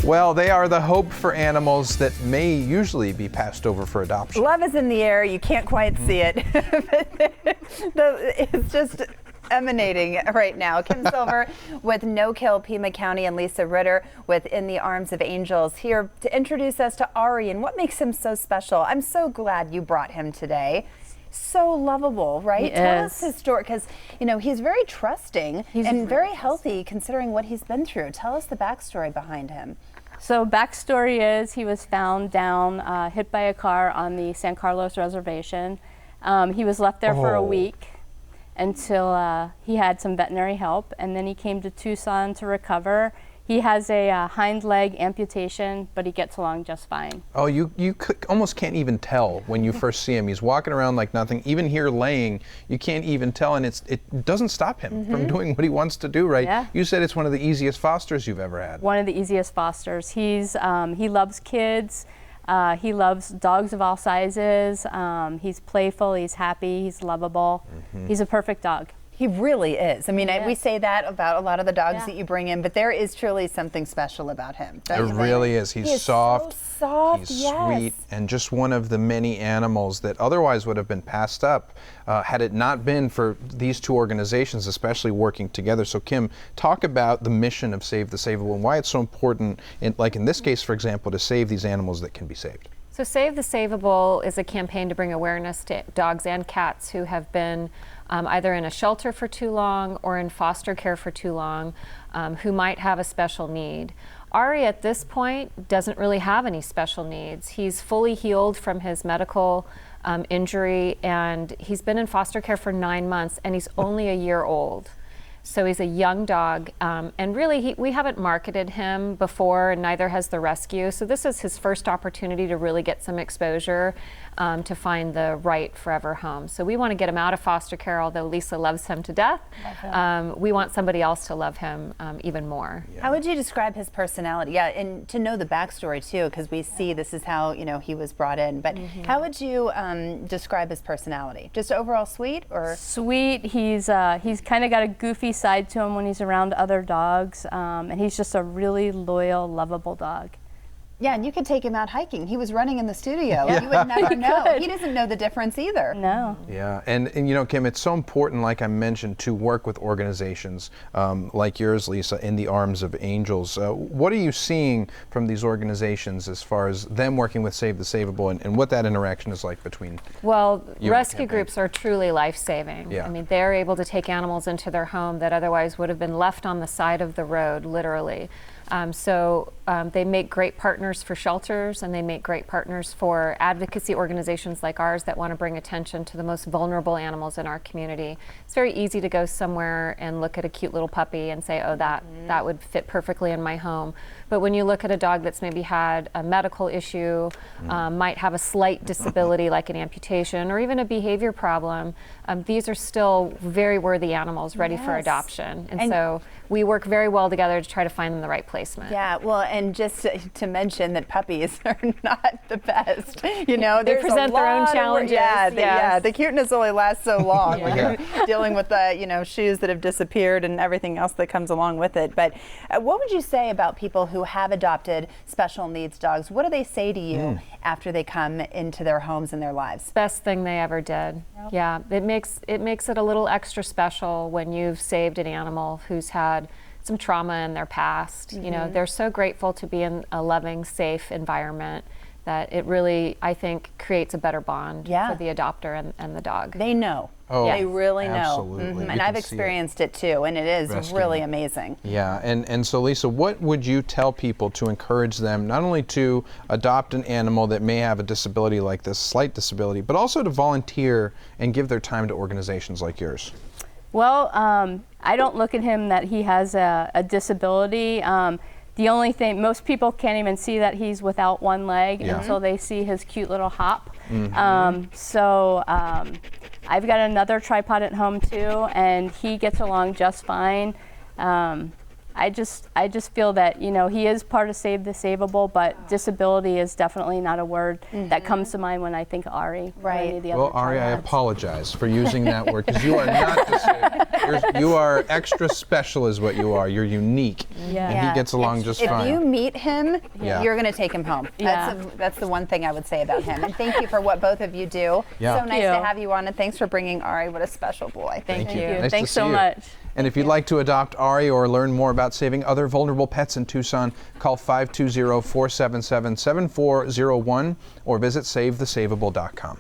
Well, they are the hope for animals that may usually be passed over for adoption. Love is in the air. You can't quite see it. It's just emanating right now. Kim Silver with Kill Pima County and Lisa Ritter with In the Arms of Angels here to introduce us to Ari and what makes him so special. I'm so glad you brought him today. So lovable, right? Tell us his story, because he's very trusting and very healthy considering what he's been through. Tell us the backstory behind him. So backstory is he was found down, hit by a car on the San Carlos reservation. He was left there for a week until he had some veterinary help, and then he came to Tucson to recover. He has a hind leg amputation, but he gets along just fine. Oh, you almost can't even tell when you first see him. He's walking around like nothing. Even here laying, you can't even tell, and it doesn't stop him from doing what he wants to do, right? Yeah. You said it's one of the easiest fosters you've ever had. One of the easiest fosters. He loves kids. He loves dogs of all sizes. He's playful, he's happy, he's lovable. He's a perfect dog. He really is. I mean, we say that about a lot of the dogs that you bring in, but there is truly something special about him. It really is. He's soft, so soft, he's sweet, and just one of the many animals that otherwise would have been passed up had it not been for these two organizations, especially working together. So Kim, talk about the mission of Save the Saveable and why it's so important, like in this case, for example, to save these animals that can be saved. So Save the Saveable is a campaign to bring awareness to dogs and cats who have been either in a shelter for too long or in foster care for too long, who might have a special need. Ari at this point doesn't really have any special needs. He's fully healed from his medical injury, and he's been in foster care for 9 months, and he's only a year old. So he's a young dog, and really we haven't marketed him before, and neither has the rescue. So this is his first opportunity to really get some exposure to find the right forever home. So we want to get him out of foster care, although Lisa loves him to death. We want somebody else to love him even more. Yeah. How would you describe his personality? Yeah, and to know the backstory too, because we see this is how he was brought in. But how would you describe his personality? Just overall sweet, or sweet? He's kind of got a goofy side to him when he's around other dogs, and he's just a really loyal, lovable dog. Yeah, and you could take him out hiking. He was running in the studio. You would never know. He doesn't know the difference either. No. Yeah, and Kim, it's so important, like I mentioned, to work with organizations like yours, Lisa, In the Arms of Angels. What are you seeing from these organizations as far as them working with Save the Saveable and what that interaction is like between Well, rescue groups are truly life-saving. Yeah. I mean, they're able to take animals into their home that otherwise would have been left on the side of the road, literally. So they make great partners for shelters, and they make great partners for advocacy organizations like ours that want to bring attention to the most vulnerable animals in our community. It's very easy to go somewhere and look at a cute little puppy and say, oh, that would fit perfectly in my home. But when you look at a dog that's maybe had a medical issue, might have a slight disability like an amputation or even a behavior problem, these are still very worthy animals ready for adoption. And so we work very well together to try to find them the right placement. Yeah, well, and just to mention that puppies are not the best. They present their own challenges. The cuteness only lasts so long when you're dealing with the shoes that have disappeared and everything else that comes along with it. But what would you say about people who have adopted special needs dogs? What do they say to you after they come into their homes and their lives? Best thing they ever did. Yep. Yeah, it makes it a little extra special when you've saved an animal who's had some trauma in their past. They're so grateful to be in a loving, safe environment that it really, I think, creates a better bond for the adopter and the dog. They know. Oh, they really know. Absolutely. And I've experienced it too, and it is really amazing. Yeah, and so Lisa, what would you tell people to encourage them not only to adopt an animal that may have a disability like this, slight disability, but also to volunteer and give their time to organizations like yours? Well, I don't look at him that he has a disability. The only thing, most people can't even see that he's without one leg until they see his cute little hop. So I've got another tripod at home too, and he gets along just fine. I just feel that, you know, he is part of Save the Savable, but disability is definitely not a word that comes to mind when I think Ari. or any of the Well, other Ari, I triads. apologize for using that word because you are not disabled. You are extra special is what you are. You're unique. Yeah. And he gets along just If fine. you meet him, Yeah. you're going to take him home. Yeah. That's the one thing I would say about him. And thank you for what both of you do. Yeah. So nice you. to have you on, and thanks for bringing Ari. What a special boy. Thank you. Nice to Thanks see so you. much. And if you'd like to adopt Ari or learn more about saving other vulnerable pets in Tucson, call 520-477-7401 or visit SaveTheSavable.com.